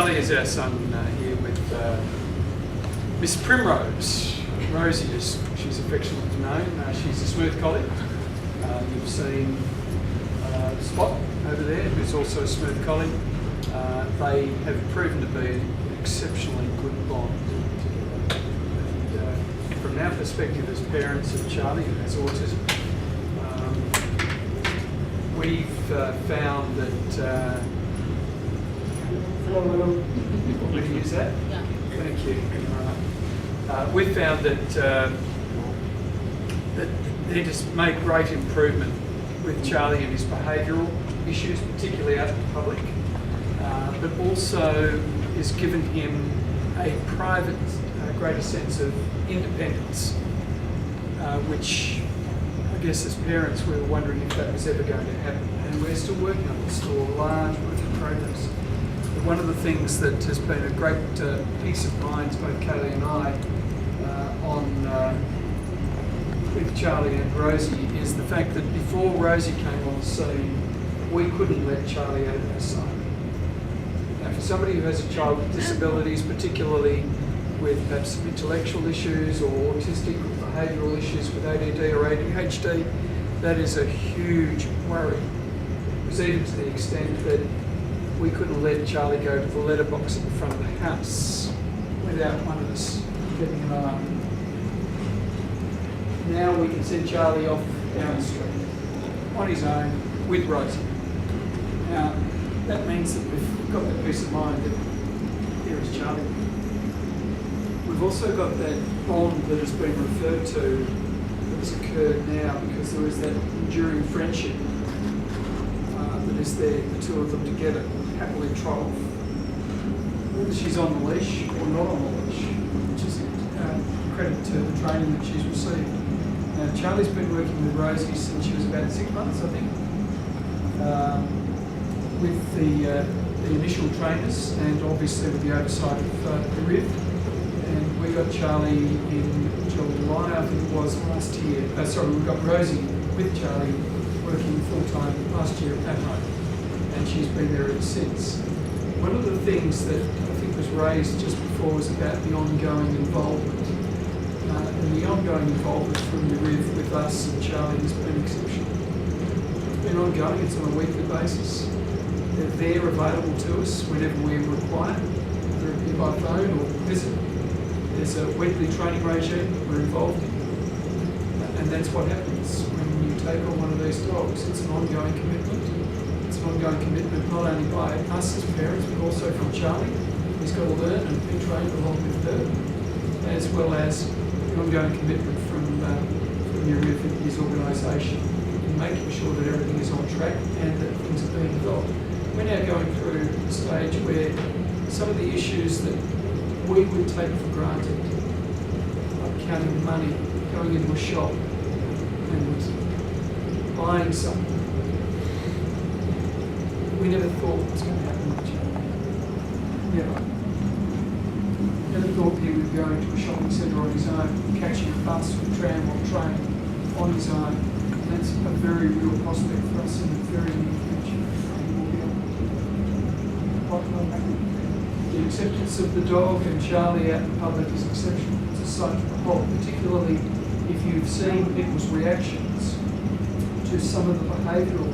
Charlie is our son here with Miss Primrose. Rosie, as she's affectionately known. She's a smooth collie. You've seen Spot over there, who's also a smooth collie. They have proven to be an exceptionally good bond together. And from our perspective as parents of Charlie, who has autism, we've found that... Want me to use that? Yeah. Thank you. We've found that that they just made great improvement with Charlie and his behavioural issues, particularly out in public, but also has given him a private, greater sense of independence, which I guess as parents we were wondering if that was ever going to happen, and we're still working on it. It's still a large work in progress. But one of the things that has been a great peace of mind, both Kaylee and I, with Charlie and Rosie, is the fact that before Rosie came on the scene, we couldn't let Charlie out of our sight. Now, for somebody who has a child with disabilities, particularly with perhaps intellectual issues or autistic or behavioural issues with ADD or ADHD, that is a huge worry. It was even to the extent that we couldn't let Charlie go to the letterbox at the front of the house without one of us getting an eye on him. Now we can send Charlie off down the street on his own with Rosie. Now that means that we've got that peace of mind that here is Charlie. We've also got that bond that has been referred to that has occurred now because there is that enduring friendship that is there, the two of them together, happily trot off. Whether she's on the leash or not on the leash, which is credit to the training that she's received. Now, Charlie's been working with Rosie since she was about 6 months, I think, with the initial trainers and obviously with the oversight of Yariv. And we got Charlie in July, I think it was, last year. We got Rosie with Charlie working full-time last year at home, and she's been there ever since. One of the things that I think was raised just before was about the ongoing involvement. And the ongoing involvement from Yariv with us and Charlie has been exceptional. It's been ongoing, it's on a weekly basis. They're there available to us whenever we require, whether it be by phone or visit. There's a weekly training regime that we're involved in. And that's what happens when you take on one of these dogs. It's an ongoing commitment. It's an ongoing commitment not only by us as parents, but also from Charlie. He's got to learn and be trained along with her, as well as the ongoing commitment from Yariv and his organisation in making sure that everything is on track and that things are being developed. We're now going through a stage where some of the issues that we would take for granted, like counting money, going into a shop and buying something, we never thought was going to happen with Charlie. Never. Never thought he would go into a shopping centre on his own, catching a bus or tram or train on his own. And that's a very real prospect for us in the very near future. The acceptance of the dog and Charlie out in public is exceptional. It's a sight to behold, particularly if you've seen people's reactions to some of the behavioural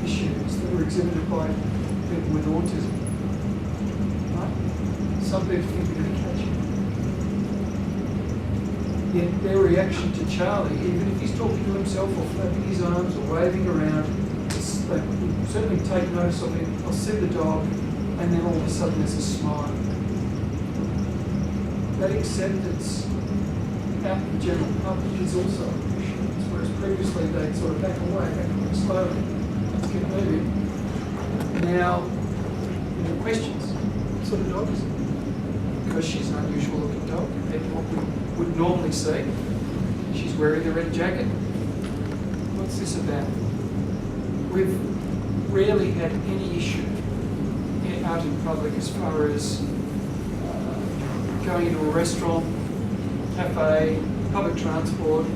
issues that are exhibited by people with autism. Right? Some people think they're going to catch him. Yet their reaction to Charlie, even if he's talking to himself or flapping his arms or waving around, they certainly take notice of him. They'll see the dog, and then all of a sudden there's a smile. That acceptance out in the general public is also appreciated, whereas previously they'd sort of back away slowly. Let's get moving. Now, questions. What sort of dog is it? Because she's an unusual looking dog compared to what we would normally see. She's wearing a red jacket. What's this about? We've rarely had any issue out in public as far as going into a restaurant, cafe, public transport,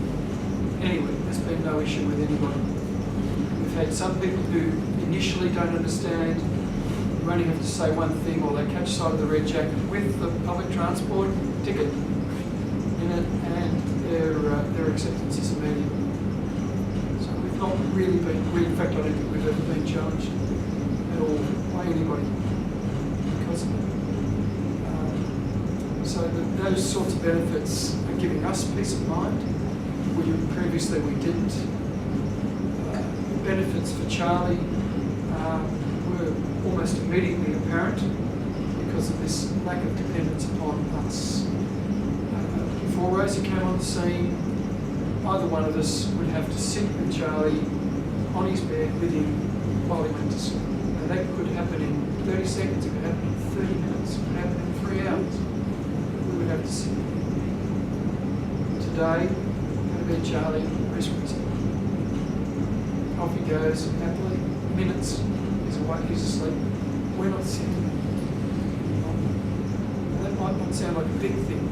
anyway, there's been no issue with anybody. We've had some people who initially don't understand You only have to say one thing, or they catch sight of the red jacket with the public transport ticket in it, and their acceptance is immediate. So we've not really been, in fact, I don't think we've ever been challenged at all by anybody because of it. So those sorts of benefits are giving us peace of mind. Previously we didn't. Benefits for Charlie were almost immediately apparent because of this lack of dependence upon us. Before Rosie came on the scene, either one of us would have to sit with Charlie on his bed with him while he went to sleep. Now that could happen in 30 seconds, it could happen in 30 minutes, it could happen in 3 hours. We would have to sit. Today, go to bed, Charlie, rest with him. Off he goes happily. Minutes, he's awake, he's asleep. We're not sitting. That might not sound like a big thing,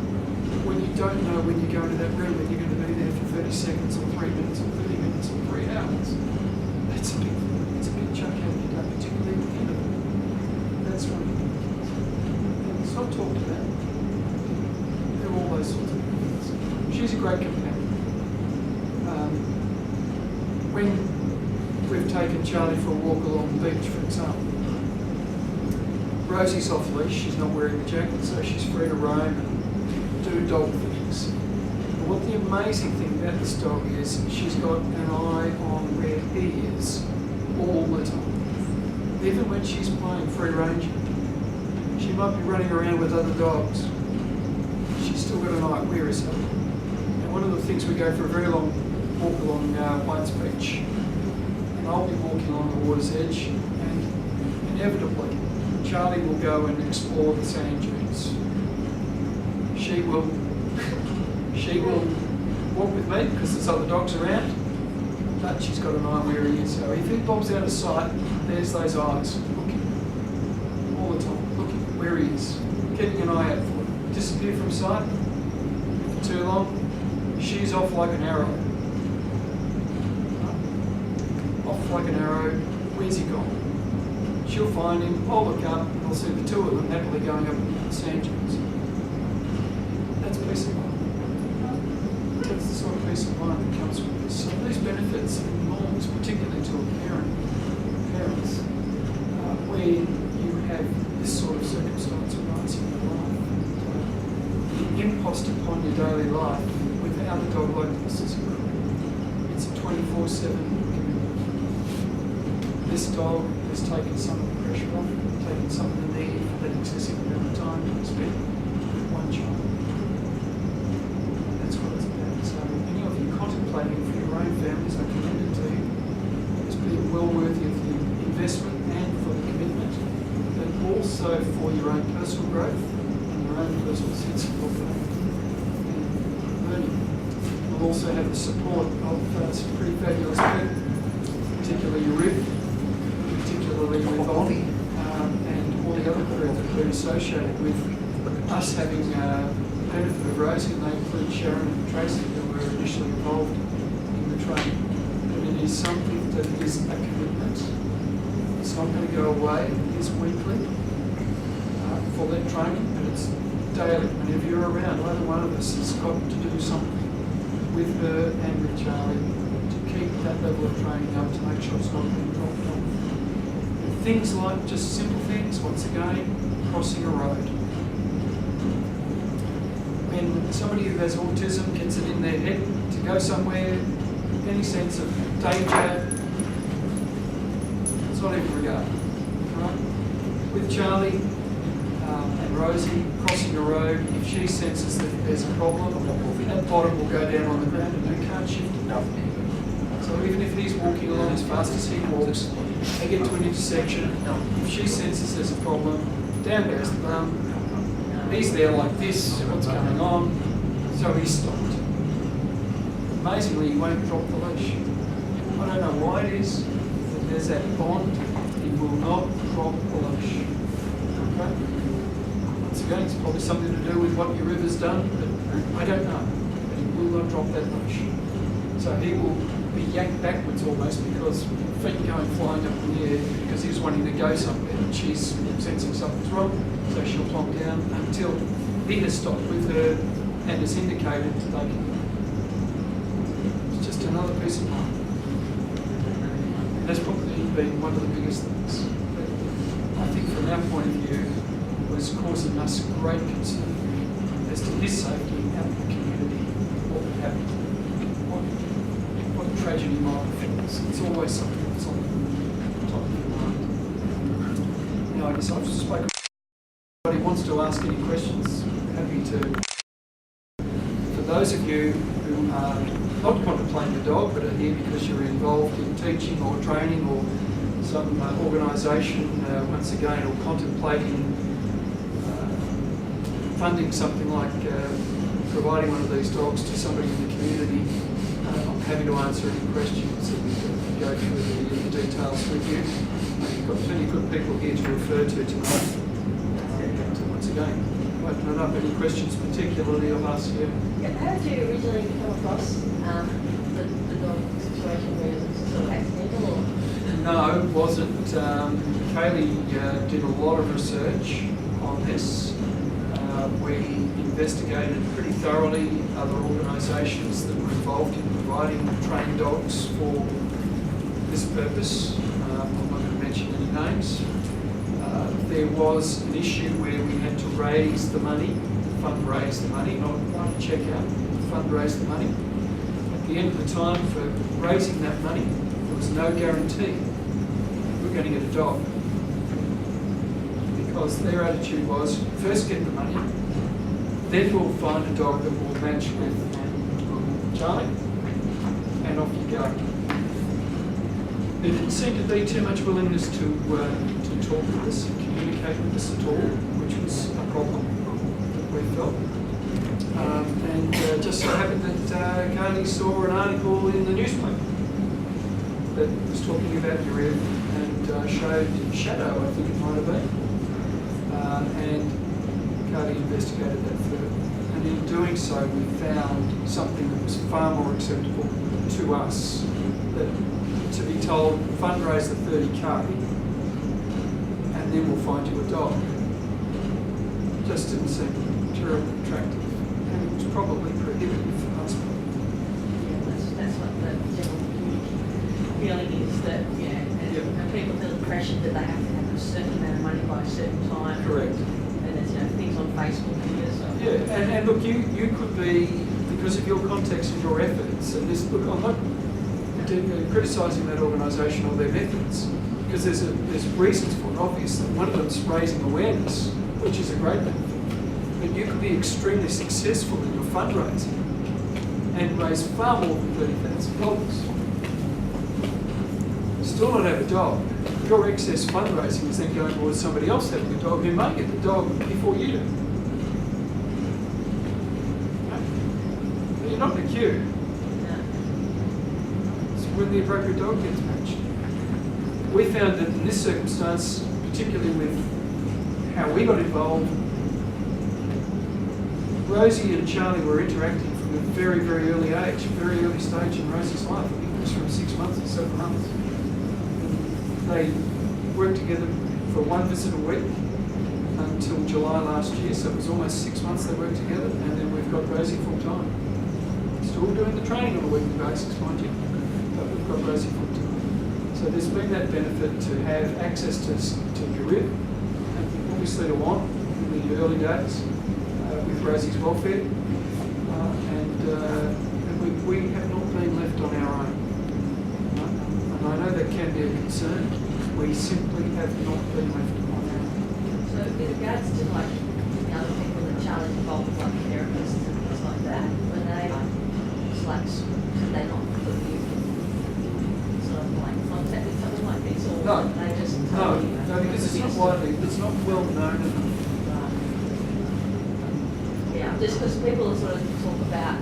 but when you don't know when you go into that room that you're going to be there for 30 seconds or 3 minutes or 30 minutes or 3 hours, that's a big thing. It's a big chunk out of your day, particularly at the end of it. That's what it is. And it's not talked about. There are all those sorts of things. She's a great companion. When we've taken Charlie for a walk along the beach, for example, Rosie's off leash, she's not wearing the jacket, so she's free to roam and do dog things. But what the amazing thing about this dog is, she's got an eye on where he is all the time. Even when she's playing free ranging, she might be running around with other dogs. She's still got an eye, where is he? And one of the things, we go for a very long walk along White's Beach, and I'll be walking along the water's edge, and inevitably Charlie will go and explore the sand dunes. She will walk with me because there's other dogs around, but she's got an eye where he is. So if he bobs out of sight, there's those eyes looking all the time, looking where he is, keeping an eye out for him. Disappear from sight for too long, she's off like an arrow. Off like an arrow, where's he gone? She'll find him, I'll look up, and I'll see the two of them happily going up the sand dunes. That's peace of mind. That's the sort of peace of mind that comes with this. So these benefits are enormous, particularly to a parents, where you have this sort of circumstance arising in your life. The impost upon your daily life without a dog like this is incredible. It's a 24/7. This dog has taken some of the pressure off, taken some of the need for that excessive amount of time to spend with one child. That's what it's about. So any of you contemplating for your own families, I commend it to you as being well worthy of the investment and for the commitment, but also for your own personal growth and your own personal sense of fulfillment and learning. We'll also have the support of some pretty fabulous people, particularly Yariv, particularly with Ollie and all the other crew that have been associated with us having the benefit of Rosie, and they include Sharon and Tracy, who were initially involved in the training. And it is something that is a commitment. It's not going to go away. It is weekly for that training, but it's daily. Whenever you're around, either one of us has got to do something with her and with Charlie to keep that level of training up, to make sure it's not being dropped off. Things like just simple things, once again, crossing a road. When somebody who has autism gets it in their head to go somewhere, any sense of danger, it's not even regarded. Right? With Charlie and Rosie crossing a road, if she senses that there's a problem, that bottom will go down on the ground and they can't shift it. So even if he's walking along as fast as he walks, they get to an intersection, if she senses there's a problem, down goes the bum, he's there like this, what's going on, so he's stopped. Amazingly, he won't drop the leash. I don't know why it is, but there's that bond, he will not drop the leash. Okay? Once again, it's probably something to do with what Yariv has done, but I don't know. But he will not drop that leash. So he will be yanked backwards almost because feet going flying up in the air because he's wanting to go somewhere and she's sensing something's wrong, so she'll plonk down until he has stopped with her and has indicated like it's just another piece of mind. And that's probably been one of the biggest things that I think from our point of view was causing us great concern as to his safety out in the community, what would happen, what tragedy might affect us. It's always something that's on the top of your mind. Now I guess I've spoken. If anybody wants to ask any questions, happy to. For those of you who are not contemplating a dog but are here because you're involved in teaching or training or some organisation once again or contemplating funding something like providing one of these dogs to somebody in the community, I'm happy to answer any questions and go through the details with you. You've got plenty of good people here to refer to tonight. And once again, open it up. Any questions particularly of us here? Yeah, how did you originally come across the dog situation where it was sort of accidental? Or? No, it wasn't. Kaylee did a lot of research on this. We investigated pretty thoroughly other organisations that were involved in providing trained dogs for this purpose. I'm not going to mention any names. There was an issue where we had to raise the money, fundraise the money, not check out, fundraise the money. At the end of the time for raising that money, there was no guarantee we're going to get a dog. Because their attitude was, first get the money, then we'll find a dog that will match with Charlie, and off you go. There didn't seem to be too much willingness to talk with us and communicate with us at all, which was a problem that we felt. And just so happened that Kaylee saw an article in the newspaper that was talking about Yariv and showed Shadow, I think it might have been. And Kaylee investigated that further. And in doing so, we found something that was far more acceptable to us, that to be told, fundraise the 30k, and then we'll find you a dog, just didn't seem terribly attractive. And it was probably prohibitive for us. Yeah, that's what the general feeling is, that, and people feel the pressure that they have to have a certain amount of money by a certain time. Correct. And there's things on Facebook here. So. Yeah, and look, you could be, because of your context and your efforts, and this, look, I'm not criticising that organisation or their methods, because there's reasons for it, obviously. One of them's raising awareness, which is a great benefit. But you could be extremely successful in your fundraising and raise far more than $30,000. Still not have a dog. Your excess fundraising is then going towards somebody else having a dog who may get the dog before you do. But you're not in the queue. It's when the appropriate dog gets matched. We found that in this circumstance, particularly with how we got involved, Rosie and Charlie were interacting from a very, very early age, very early stage in Rosie's life. I think it was from 6 months or 7 months. They worked together for one visit a week until July last year, so it was almost 6 months they worked together, and then we've got Rosie full time. Still doing the training on a weekly basis, mind you, but we've got Rosie full time. So there's been that benefit to have access to Yariv, and obviously to want in the early days with Rosie's welfare, and we have not been left on our own. And I know that can be a concern. We simply have not been left on our own. So with regards to like the other people that Charlie's involved with, like therapists and things like that, when they did they not put you sort of like contact with something like this, or No. they just No, because it's not well known enough. Yeah, just because people sort of talk about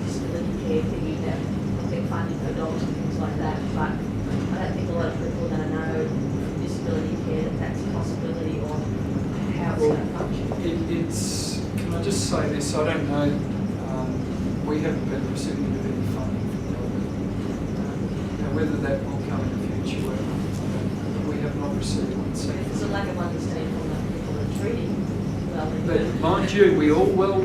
disability care thingy, that they're funding for dogs and things like that, but I don't think a lot of people are going to know from disability care that that's a possibility or how it's going to function. Can I just say this? I don't know. We haven't been recipients of any funding from the whether that will come in the future, we have not received one. So. There's a lack of understanding from the people that are treating well. But mind you, we all well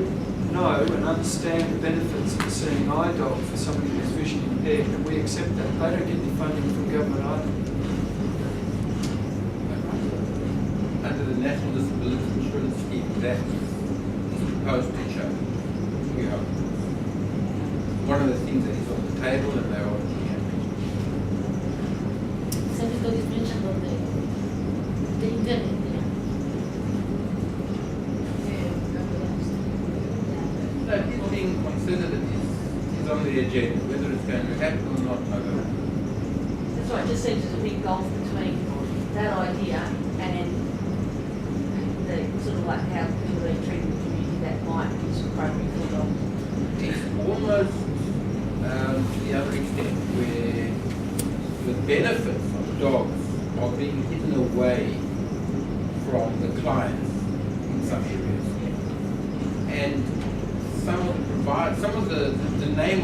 know and understand the benefits of seeing eye dog for somebody who's vision impaired, and we accept that. They don't get any funding from government either. Under the National Disability Insurance Scheme, that is proposed to change. We hope. One of the things that is on the table, and they are looking at it. So because you mentioned on the internet, No, it is being considered, it is on the agenda. Whether it's going to happen or not, I don't know. That's right, it just seems there's a big gulf between that idea and the sort of like how people are treated in the community that might be appropriate for dogs. It's almost to the other extent where the benefits of dogs are being hidden away from the clients in some areas. And some of the name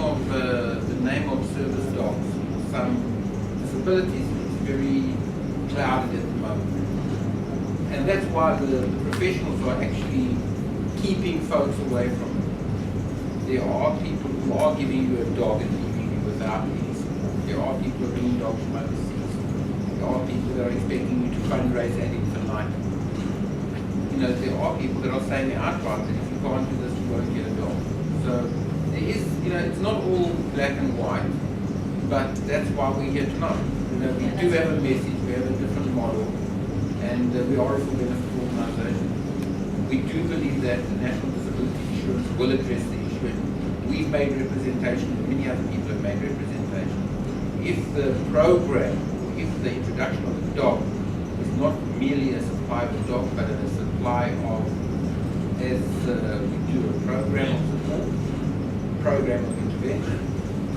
of service dogs, some disabilities is very clouded at the moment. And that's why the professionals are actually keeping folks away from it. There are people who are giving you a dog and leaving you without any support. There are people who are bringing dogs from overseas. There are people that are expecting you to fundraise ad infinitum. You know, there are people that are saying outright that if you can't do this, you won't get a dog. So there is, you know, it's not all black and white, but that's why we're here tonight. You know, we do have a message, we have a different model, and we are a full benefit organisation. We do believe that the National Disability Insurance will address the issue. We've made representation, and many other people have made representation. If the program, if the introduction of the dog is not merely a supply of the dog, but a supply of, as we do a program of support, program of intervention,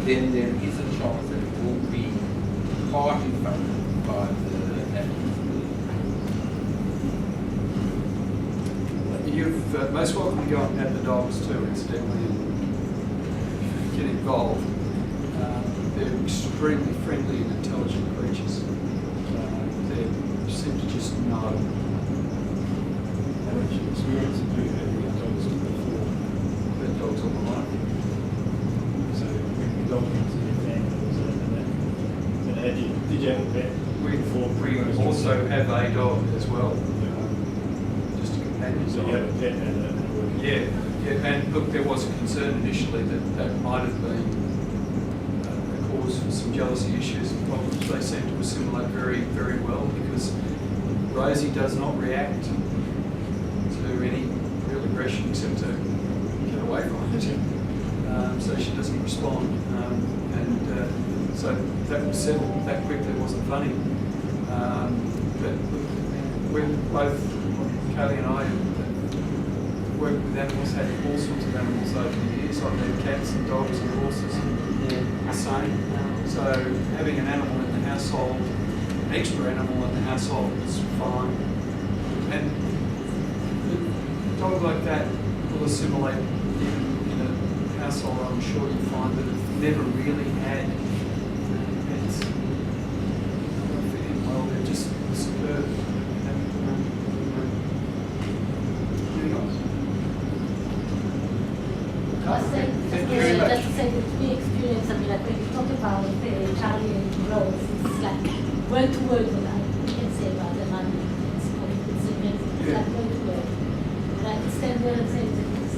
then there is a chance that it will be partly funded by the National Disability. You're most welcome to go and pet the dogs too, incidentally, and get involved. They're extremely friendly and intelligent creatures. They seem to just know. How much experience have you had with dogs before? Pet dogs all my life. So bringing the dog into your family, and did you have a pet? We also have a dog as well, just a companion So you dog. have a pet and a working Yeah, and look, there was a concern initially that might have been a cause for some jealousy issues and problems. They seem to assimilate very, very well because Rosie does not react to any real aggression except to get away from it. So she doesn't respond. So that was settled that quickly. It wasn't funny. But we're both, Kelly and I, worked with animals, had all sorts of animals over the years. I've had cats and dogs and horses and the same. So having an animal in the household, an extra animal in the household is fine. And a dog like that will assimilate in a household. I'm sure you'll find that it's never really had pets. Well, they're just superb. just to say that we experience, I mean, like when you talk about Charlie and Rose, it's like word to word what I can say about them. And it's amazing. It's like word to word. And I can stand there and say exactly the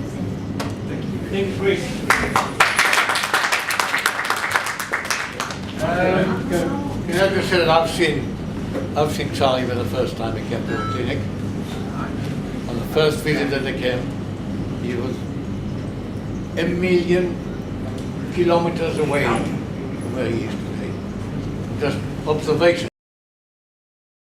same. Thank you. Thank you, Chris. Can I just say that I've seen Charlie for the first time he came to the clinic. On the first visit that they came, he was 1,000,000 kilometers away from where he used to be. Just observation.